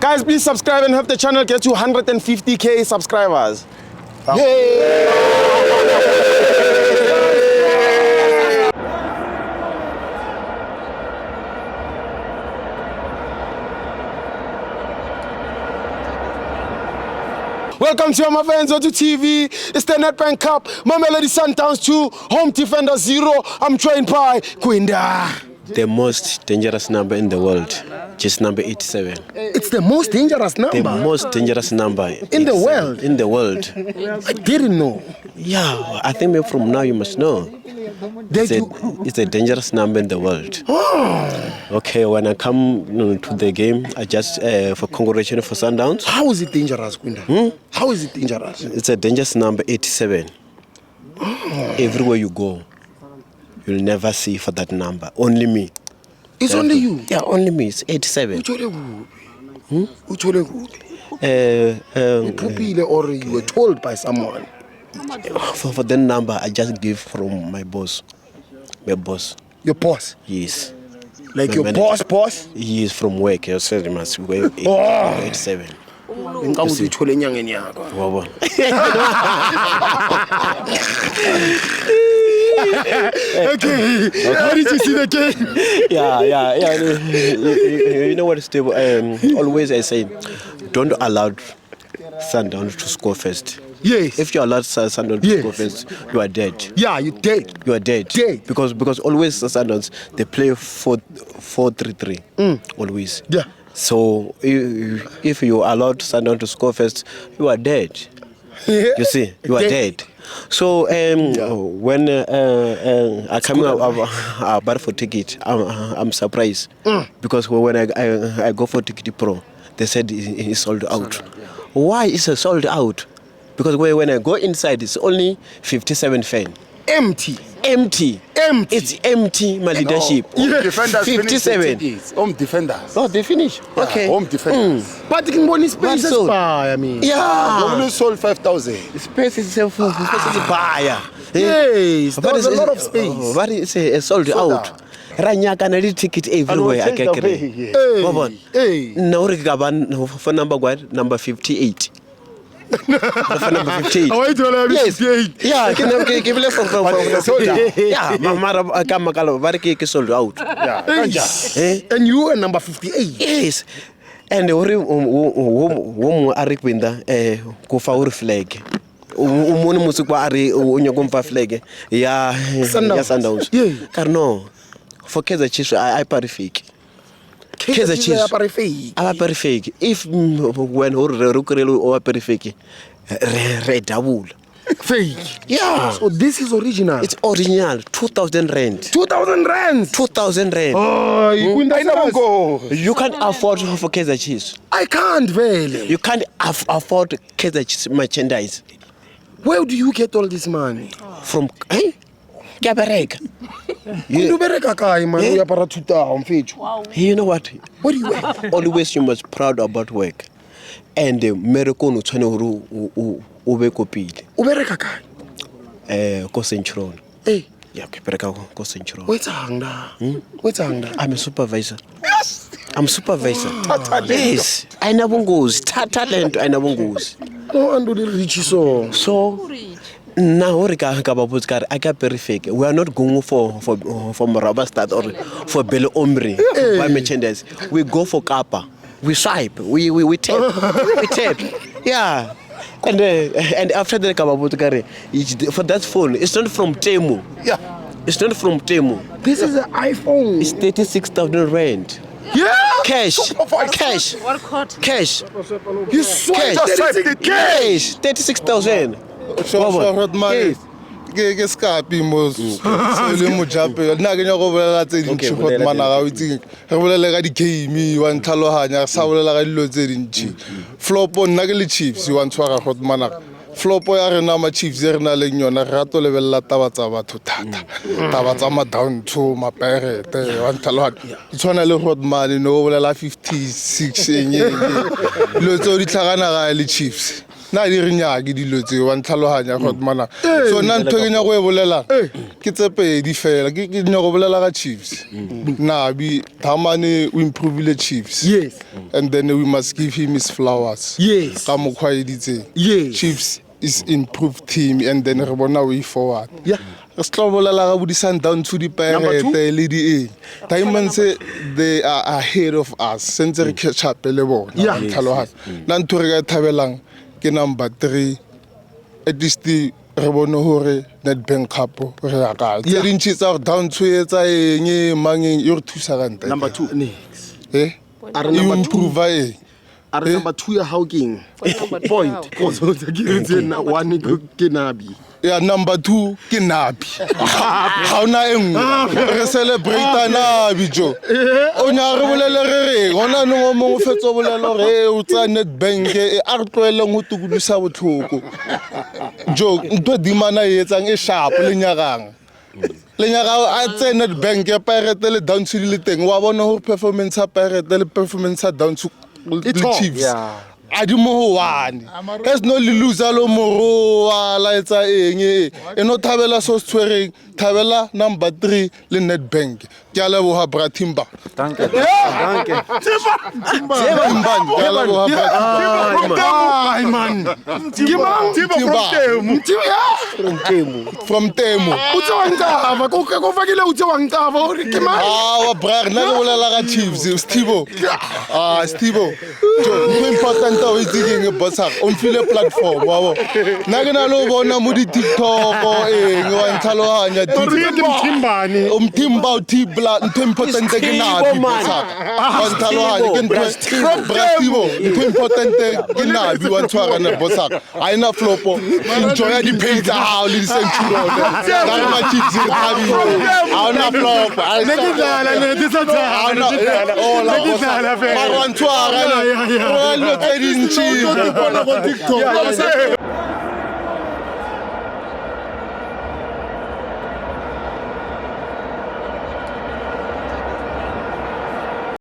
Guys, please subscribe and help the channel get to 150k subscribers. Welcome to my fans on TV. It's the Nedbank Cup. Mamelodi Sundowns 2, Home Defender 0. I'm trained by Quinda. The most dangerous number in the world, just number 87. It's the most dangerous number? The most dangerous number. In the world? In the world. I didn't know. Yeah, I think maybe from now you must know. It's a dangerous number in the world. Oh. Okay, when I come to the game, I just, for congratulations for Sundowns. How is it dangerous, Quinda? How is it dangerous? It's a dangerous number, 87. Oh. Everywhere you go, you'll never see for that number. Only me. It's only you? Yeah, only me. It's 87. Or you were told by someone? For that number, I just give from my boss. My boss. Your boss? Yes. Like my your manager. boss? He is from work. I said he must wear 87. Wow. Okay. How did you see the game? Yeah. You know what, Steve? Always I say, don't allow Sundowns to score first. Yes. If you allow Sundowns to score first, you are dead. Yeah, you're dead. You are dead. Because always the Sundowns, they play 4-3-3. Always. Yeah. So if you allowed Sundowns to score first, you are dead. You see, you are dead. So when I come about for ticket, I'm surprised because when I go for Ticket Pro, they said it's sold out. Why is it sold out? Because when I go inside, it's only 57 fan. Empty. It's empty, my leadership. Home defenders 57. Home defenders. Oh, they finish. Yeah, Okay. Home defenders. But you can go in space. I mean. Yeah. Only sold 5,000. Space is a buyer. Yes, there's a lot of space. But it's sold out. Ranyaka na ticket everywhere I can create. Hey. Now for number what? Number 58. For number 58. Oh, yes. 58. Yeah, can give it from the soldier. Yeah, Mama Kamakalo, sold out. Yeah. And you are number 58. Yes. And the Arik Winda, Kofa flag. Umuni musukwa ari unyogomfa flag. Yeah, Sundowns. Yeah. Carno. For Kaizer Chiefs, I perfect. Kaizer Chiefs are perfect. If when Rukurelu or perfect, red double. Fake. Yeah. So this is original. It's original. 2,000 rand. 2,000 rand. 2,000 rand. Oh, you never go. You can't afford for Kaizer Chiefs. I can't really. You can't afford Kaizer Chiefs merchandise. Where do you get all this money? From Gabarek. You know what? What do you work? Always you must proud about work. And the miracle no tshwane hore o be kopile. O bereka kae? Ko Central. Eh. Yeah, ke bereka ko Central. What's hangda? I'm a supervisor. Yes. I'm supervisor. Yes. I never goes. Talent I never goes. No, and do the rich so. Now I got perfect. We are not going for Moraba Stad or for Belle Ombre by merchandise. We go for Kappa. We swipe. We tap. We tap. Yeah. And after the Kababutkari, for that phone, it's not from Temu. Yeah. It's not from Temu. This is an iPhone. It's 36,000 rand. Yeah. Cash. You swipe cash. 36,000. Yes. Ke skapi mo le mo jape nna ke nya go bolela tse dintsi go mana ga itse re bolela ga di game wa ntlhalohanya sa bolela ga dilo tse dintsi flopo nna ke le Chiefs wa ntshwara go mana flopo ya rena ma Chiefs re na le nyona re rato lebella taba tsa batho thata taba tsa ma down to ma Pirate wa ntlhalohanya itshwana le go mane no bolela 56 enye lo tso di tlhagana ga le Chiefs na di re nyake dilo tse wa ntlhalohanya go mana so nna ntho ke nya go e bolela ke tse pedi fela ke nya go bolela ka Chiefs Nabi Tamane we improve the Chiefs and then we must give him his flowers ka mokgwa editse Chiefs is improved team and then re bona way forward re slobolela ga budisan down to the Pirates le di Diamonds they are ahead of us since re catch up le bona tlhalohanya nna ntho re ka thabelang ke number 3 at least re bone hore Nedbank Cup re ya ka tse dintsi tsa down to etsa eng mangeng yo re thusa ka ntate number 2 next are number 2 are number 2 ya Hawking point go so ke re tsena 1 ke Nabi ya number 2 ke Nabi ha ona engwe re celebrate Nabi jo o nya re bolele re gona no mo fetso bolelo re o tsa Nedbank a re tloeleng go tukudusa botlhoko jo ntwe dimana etsang e sharp le nyagang a tse Nedbank ya Pirates le down to le teng wa bona ho performance ya Pirates le performance ya down to the Chiefs adimo one there's no loser lo moro la etsa eng e no thabela so tshwereng thabela number 3 le Nedbank ke a leboga Bratimba danke Timba ke a leboga ai man from Temu utse wa nkava ko fakile utse wa nkava ore ke man wa brag na le bolela ga Chiefs Stivo Stivo jo important o itse bossa on file platform wa bo na ke na lo bona mo di TikTok eng wa ntlhalohanya Timbani umtimba utibla ntho important ke na bossa wa ntlhalohanya ke ntho Brastivo ntho important ke na bi wa ntshwara na bossa a ina flopo enjoy di page out le century na ma Chiefs re thabi a ona flop a ne ke dlala ne di sa tsana la bossa ba wa ntshwara na lo tse dintsi TikTok